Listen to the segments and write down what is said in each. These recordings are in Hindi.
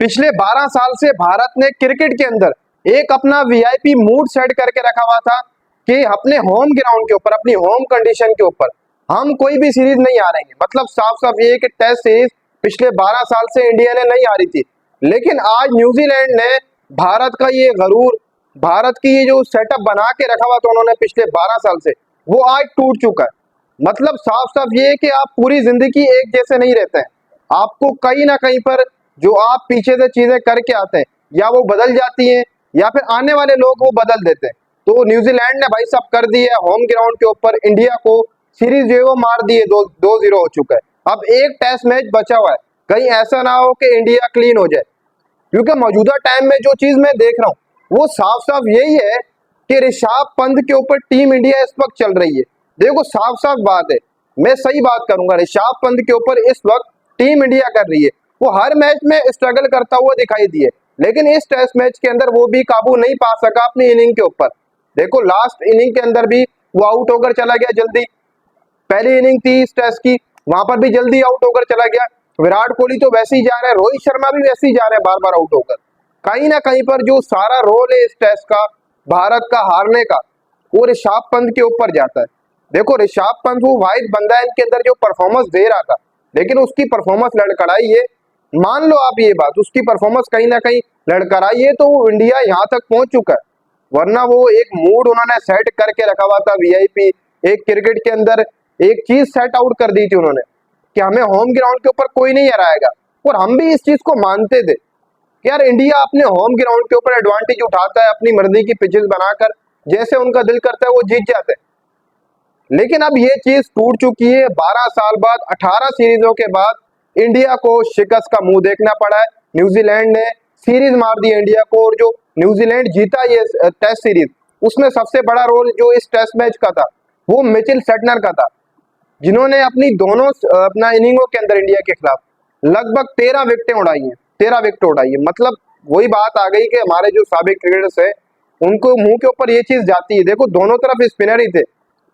पिछले 12 साल से भारत ने क्रिकेट के अंदर एक अपना वीआईपी मूड सेट करके रखा हुआ था कि अपने होम ग्राउंड के ऊपर, अपनी होम कंडीशन के ऊपर हम कोई भी सीरीज नहीं हारेंगे। मतलब साफ साफ ये कि टेस्ट सीरीज पिछले 12 साल से इंडिया ने नहीं हारी थी, लेकिन आज न्यूजीलैंड ने भारत का ये गरूर, भारत की ये जो सेटअप बना के रखा हुआ था उन्होंने पिछले 12 साल से, वो आज टूट चुका है। मतलब साफ साफ ये कि आप पूरी जिंदगी एक जैसे नहीं रहते हैं, आपको कहीं ना कहीं पर जो आप पीछे से चीजें करके आते हैं या वो बदल जाती हैं या फिर आने वाले लोग वो बदल देते हैं। तो न्यूजीलैंड ने भाई साहब कर दी है होम ग्राउंड के ऊपर इंडिया को, सीरीज जो है वो मार दी है, 2-0 हो चुका है। अब एक टेस्ट मैच बचा हुआ है, कहीं ऐसा ना हो कि इंडिया क्लीन हो जाए, क्योंकि मौजूदा टाइम में जो चीज मैं देख रहा हूँ वो साफ साफ यही है कि ऋषभ पंत के ऊपर टीम इंडिया इस वक्त चल रही है। देखो साफ साफ बात है, मैं सही बात करूंगा, ऋषभ पंत के ऊपर इस वक्त टीम इंडिया कर रही है। वो हर मैच में स्ट्रगल करता हुआ दिखाई दिए, लेकिन इस टेस्ट मैच के अंदर वो भी काबू नहीं पा सका अपनी इनिंग के ऊपर। देखो लास्ट इनिंग के अंदर भी वो आउट होकर चला गया जल्दी, पहली इनिंग थी इस टेस्ट की, वहां पर भी जल्दी आउट होकर चला गया। विराट कोहली तो वैसे ही जा रहे हैं, रोहित शर्मा भी वैसे ही जा रहे हैं बार बार आउट होकर। कहीं ना कहीं पर जो सारा रोल है इस टेस्ट का, भारत का हारने का, वो ऋषभ पंत के ऊपर जाता है। देखो ऋषभ पंत वो वाहिद बंदा है इनके अंदर जो परफॉर्मेंस दे रहा था, लेकिन उसकी परफॉर्मेंस लड़खड़ाई है। मान लो आप ये बात, उसकी परफॉर्मेंस कहीं ना कहीं लड़खड़ाई है, तो वो इंडिया यहाँ तक पहुंच चुका है। वरना वो एक मूड उन्होंने सेट करके रखा हुआ था वीआईपी, एक क्रिकेट के अंदर एक चीज सेट आउट कर दी थी उन्होंने कि हमें होम ग्राउंड के ऊपर कोई नहीं हराएगा। और हम भी इस चीज को मानते थे कि यार इंडिया अपने होम ग्राउंड के ऊपर एडवांटेज उठाता है, अपनी मर्जी की पिचेस बनाकर जैसे उनका दिल करता है वो जीत जाते हैं। लेकिन अब ये चीज टूट चुकी है। 12 साल बाद, 18 सीरीजों के बाद इंडिया को शिकस्त का मुंह देखना पड़ा है। न्यूजीलैंड ने सीरीज मार दी इंडिया को, और जो न्यूजीलैंड जीता ये टेस्ट सीरीज, उसमें सबसे बड़ा रोल जो इस टेस्ट मैच का था वो मिचेल सेटनर का था, जिन्होंने अपनी दोनों अपना इनिंगों के अंदर इंडिया के खिलाफ लगभग 13 विकेटें उड़ाई हैं, 13 विकेट उड़ाई है। मतलब वही बात आ गई कि हमारे जो साबिक क्रिकेटर्स है उनको मुंह के ऊपर ये चीज जाती है। देखो दोनों तरफ स्पिनर ही थे,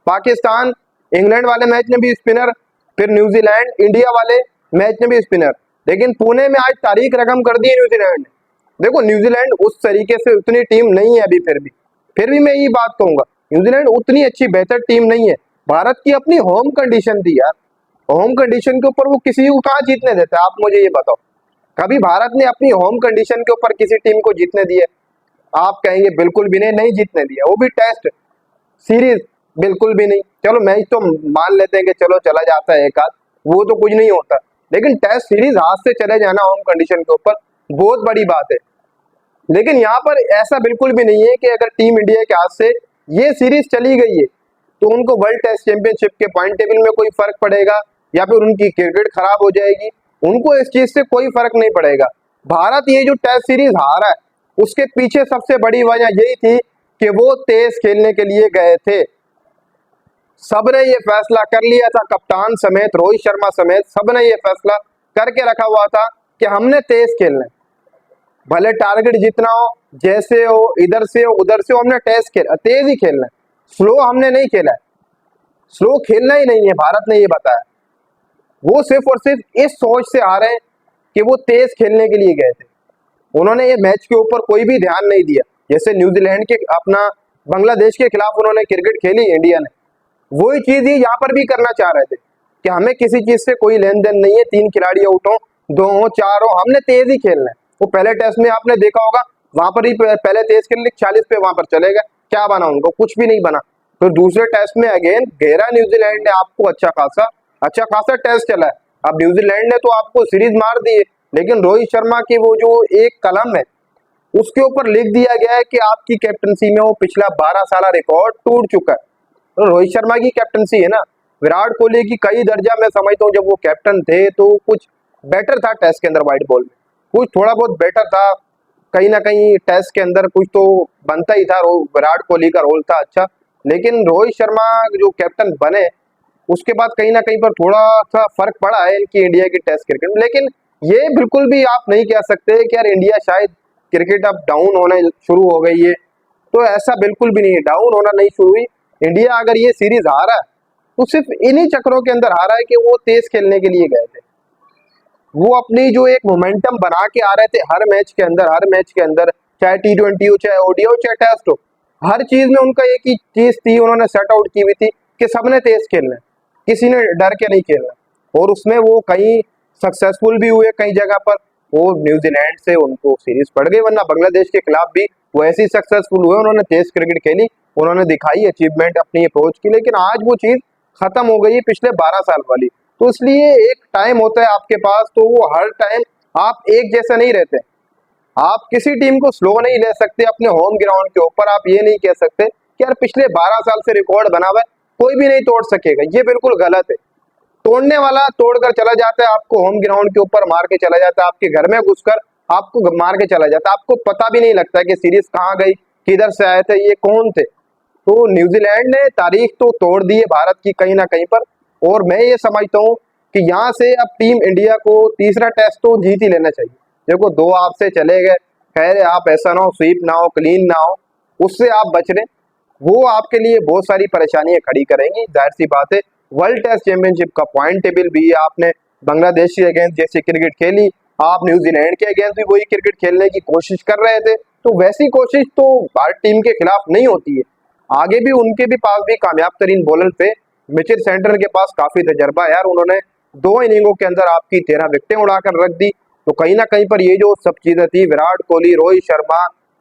पाकिस्तान इंग्लैंड वाले मैच में भी स्पिनर, फिर न्यूजीलैंड इंडिया वाले मैच में भी स्पिनर, लेकिन पुणे में आज तारीख रकम कर दी है न्यूजीलैंड ने। देखो न्यूजीलैंड उस तरीके से उतनी टीम नहीं है अभी, फिर भी मैं ये बात कहूंगा न्यूजीलैंड उतनी अच्छी बेहतर टीम नहीं है। भारत की अपनी होम कंडीशन थी यार, होम कंडीशन के ऊपर वो किसी को कहाँ जीतने देता है, आप मुझे ये बताओ। कभी भारत ने अपनी होम कंडीशन के ऊपर किसी टीम को जीतने दिए? आप कहेंगे बिल्कुल भी नहीं, नहीं जीतने दिया, वो भी टेस्ट सीरीज बिल्कुल भी नहीं। चलो मैच तो मान लेते हैं कि चलो चला जाता है एक आध, वो तो कुछ नहीं होता, लेकिन टेस्ट सीरीज हाथ से चले जाना होम कंडीशन के ऊपर बहुत बड़ी बात है। लेकिन यहाँ पर ऐसा बिल्कुल भी नहीं है कि अगर टीम इंडिया के हाथ से ये सीरीज चली गई है तो उनको वर्ल्ड टेस्ट चैंपियनशिप के पॉइंट टेबल में कोई फर्क पड़ेगा या फिर उनकी क्रिकेट खराब हो जाएगी। उनको इस चीज से कोई फर्क नहीं पड़ेगा। भारत ये जो टेस्ट सीरीज हारा है उसके पीछे सबसे बड़ी वजह यही थी कि वो तेज खेलने के लिए गए थे। सबने ये फैसला कर लिया था, कप्तान समेत, रोहित शर्मा समेत सबने ये फैसला करके रखा हुआ था कि हमने तेज खेलना है, भले टारगेट जितना हो, जैसे हो, इधर से हो उधर से हो, हमने टेस्ट खेला, तेज ही खेलना है, स्लो हमने नहीं खेला है, स्लो खेलना ही नहीं है, भारत ने ये बताया। वो सिर्फ और सिर्फ इस सोच से आ रहे हैं कि वो तेज खेलने के लिए गए थे। उन्होंने ये मैच के ऊपर कोई भी ध्यान नहीं दिया। जैसे न्यूजीलैंड के अपना बांग्लादेश के खिलाफ उन्होंने क्रिकेट खेली इंडिया ने, वही चीज ही यहाँ पर भी करना चाह रहे थे कि हमें किसी चीज से कोई लेन देन नहीं है, 3 खिलाड़ी आउट हो, 2 हो, 4 हो, हमने तेज ही खेलना है। वो पहले टेस्ट में आपने देखा होगा, वहां पर ही पहले तेज खेलने 40 पे वहां पर चले गए, क्या बना उनको? कुछ भी नहीं बना। तो दूसरे टेस्ट में अगेन घेरा न्यूजीलैंड ने आपको, अच्छा खासा टेस्ट चला है। अब न्यूजीलैंड ने तो आपको सीरीज मार दी है, लेकिन रोहित शर्मा की वो जो एक कलम है उसके ऊपर लिख दिया गया है कि आपकी कैप्टनसी में वो पिछला 12 साल रिकॉर्ड टूट चुका है। तो रोहित शर्मा की कैप्टनसी है ना, विराट कोहली की कई दर्जा मैं समझता हूँ, जब वो कैप्टन थे तो कुछ बेटर था टेस्ट के अंदर, व्हाइट बॉल में कुछ थोड़ा बहुत बेटर था, कहीं ना कहीं टेस्ट के अंदर कुछ तो बनता ही था, विराट कोहली का रोल था अच्छा। लेकिन रोहित शर्मा जो कैप्टन बने उसके बाद कहीं ना कहीं पर थोड़ा सा फर्क पड़ा है इनकी इंडिया की टेस्ट क्रिकेट में। लेकिन ये बिल्कुल भी आप नहीं कह सकते कि यार इंडिया शायद क्रिकेट अब डाउन होने शुरू हो गई है, तो ऐसा बिल्कुल भी नहीं है, डाउन होना नहीं शुरू हुई। इंडिया अगर ये सीरीज हारा है तो सिर्फ इन्हीं चक्रों के अंदर हारा है कि वो तेज खेलने के लिए गए थे। वो अपनी जो एक मोमेंटम बना के आ रहे थे हर मैच के अंदर, चाहे T20 हो, चाहे ओडीआई हो, चाहे टेस्ट हो, हर चीज में उनका एक ही चीज थी, उन्होंने सेट आउट की हुई थी कि सबने तेज खेलना है, किसी ने डर के नहीं खेलना। और उसमें वो कहीं सक्सेसफुल भी हुए कई जगह पर, वो न्यूजीलैंड से उनको सीरीज पड़ गई, वरना बांग्लादेश के खिलाफ भी वो ऐसे ही सक्सेसफुल हुए, उन्होंने तेज क्रिकेट खेली, उन्होंने दिखाई अचीवमेंट अपनी अप्रोच की। लेकिन आज वो चीज खत्म हो गई है पिछले 12 साल वाली। तो इसलिए एक टाइम होता है आपके पास, तो वो हर टाइम आप एक जैसा नहीं रहते। आप किसी टीम को स्लो नहीं ले सकते अपने होम ग्राउंड के ऊपर। आप ये नहीं कह सकते कि यार पिछले 12 साल से रिकॉर्ड बना हुआ है, कोई भी नहीं तोड़ सकेगा, ये बिल्कुल गलत है। तोड़ने वाला तोड़कर चला जाता है, आपको होम ग्राउंड के ऊपर मार के चला जाता है, आपके घर में घुसकर आपको मार के चला जाता है, आपको पता भी नहीं लगता कि सीरीज कहाँ गई, किधर से आए थे, ये कौन थे। तो न्यूजीलैंड ने तारीख तो तोड़ दी है भारत की कहीं ना कहीं पर, और मैं ये समझता हूँ कि यहाँ से अब टीम इंडिया को तीसरा टेस्ट तो जीत ही लेना चाहिए। देखो 2 आपसे चले गए, खैर आप ऐसा ना हो स्वीप ना हो क्लीन ना हो, उससे आप बच रहे, वो आपके लिए बहुत सारी परेशानियां खड़ी करेंगी। जाहिर सी बात है, वर्ल्ड टेस्ट चैंपियनशिप का पॉइंट टेबल भी है, आपने बांग्लादेश के अगेंस्ट जैसे क्रिकेट खेली, आप न्यूजीलैंड के अगेंस्ट भी वही क्रिकेट खेलने की कोशिश कर रहे थे, तो वैसी कोशिश तो भारत टीम के खिलाफ नहीं होती है। आगे भी उनके भी पास भी कामयाब तरीन बॉलर थे, मिचेल सेंटर के पास काफी तजर्बा है यार, उन्होंने 2 इनिंगों के अंदर आपकी 13 विकेटें उड़ाकर रख दी। तो कहीं ना कहीं पर ये जो सब चीजें थी, विराट कोहली, रोहित शर्मा,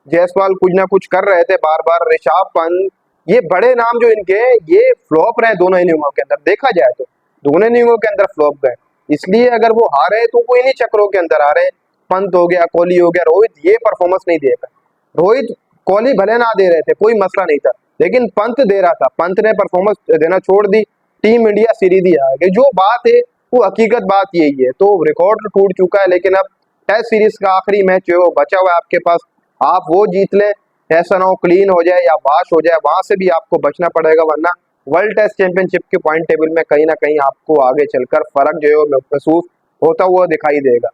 जायसवाल कुछ ना कुछ कर रहे थे बार बार, ऋषभ पंत, ये बड़े नाम जो इनके हैं, ये फ्लॉप रहे दोनों इनिंगों के अंदर। देखा जाए तो दोनों इनिंगों के अंदर फ्लॉप गए, इसलिए अगर वो हारे तो वो इन्हीं चक्रों के अंदर आ रहे हैं। पंत हो गया, कोहली हो गया, रोहित ये परफॉर्मेंस नहीं दे पाए। रोहित कोहली भले ना दे रहे थे, कोई मसला नहीं था, लेकिन पंत दे रहा था, पंत ने परफॉर्मेंस देना छोड़ दी, टीम इंडिया सीरीज ही आ गई। जो बात है वो हकीकत बात यही है। तो रिकॉर्ड टूट चुका है, लेकिन अब टेस्ट सीरीज का आखिरी मैच जो है वो बचा हुआ है आपके पास, आप वो जीत लें, ऐसा ना हो क्लीन हो जाए या वाश हो जाए, वहां से भी आपको बचना पड़ेगा, वरना वर्ल्ड टेस्ट चैंपियनशिप के पॉइंट टेबल में कहीं ना कहीं आपको आगे चलकर फर्क जो है वो महसूस होता हुआ दिखाई देगा।